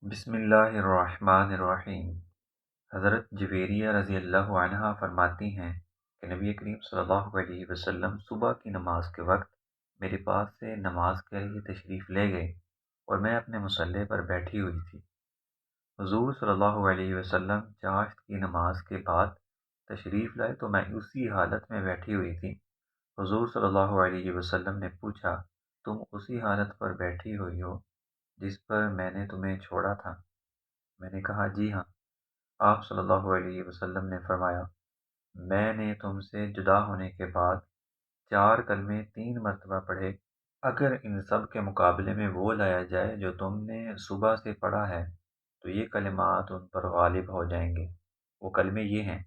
بسم اللہ الرحمن الرحیم۔ حضرت جویریہ رضی اللہ عنہا فرماتی ہیں کہ نبی کریم صلی اللہ علیہ وسلم صبح کی نماز کے وقت میرے پاس سے نماز کے لیے تشریف لے گئے اور میں اپنے مصلی پر بیٹھی ہوئی تھی۔ حضور صلی اللہ علیہ وسلم چاشت کی نماز کے بعد تشریف لائے تو میں اسی حالت میں بیٹھی ہوئی تھی۔ حضور صلی اللہ علیہ وسلم نے پوچھا، تم اسی حالت پر بیٹھی ہوئی ہو جس پر میں نے تمہیں چھوڑا تھا؟ میں نے کہا جی ہاں۔ آپ صلی اللہ علیہ وسلم نے فرمایا، میں نے تم سے جدا ہونے کے بعد 4 کلمے 3 مرتبہ پڑھے، اگر ان سب کے مقابلے میں وہ لایا جائے جو تم نے صبح سے پڑھا ہے تو یہ کلمات ان پر غالب ہو جائیں گے۔ وہ کلمے یہ ہیں: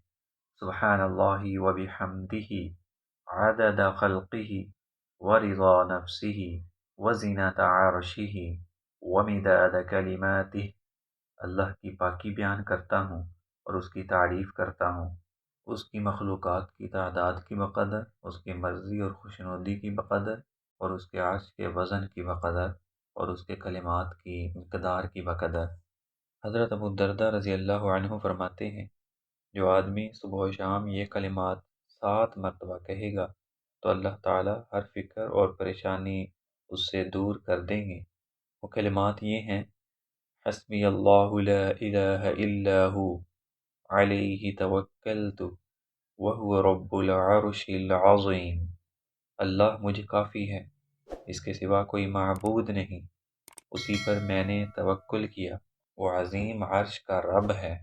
سبحان اللہ وبحمدہ، عدد خلقہ ورضا نفسہ وزنۃ عرشہ ومداد کلماتہ۔ اللہ کی پاکی بیان کرتا ہوں اور اس کی تعریف کرتا ہوں، اس کی مخلوقات کی تعداد کی بقدر، اس کی مرضی اور خوشنودی کی بقدر، اور اس کے عرش کے وزن کی بقدر، اور اس کے کلمات کی مقدار کی بقدر۔ حضرت ابو الدرداء رضی اللہ عنہ فرماتے ہیں، جو آدمی صبح و شام یہ کلمات 7 مرتبہ کہے گا تو اللہ تعالیٰ ہر فکر اور پریشانی اس سے دور کر دیں گے۔ وہ کلمات یہ ہیں: حسبی اللہ لا الہ الا ہو، علیہ توکلت وہو رب العرش العظیم۔ اللہ مجھے کافی ہے، اس کے سوا کوئی معبود نہیں، اسی پر میں نے توکل کیا، وہ عظیم عرش کا رب ہے۔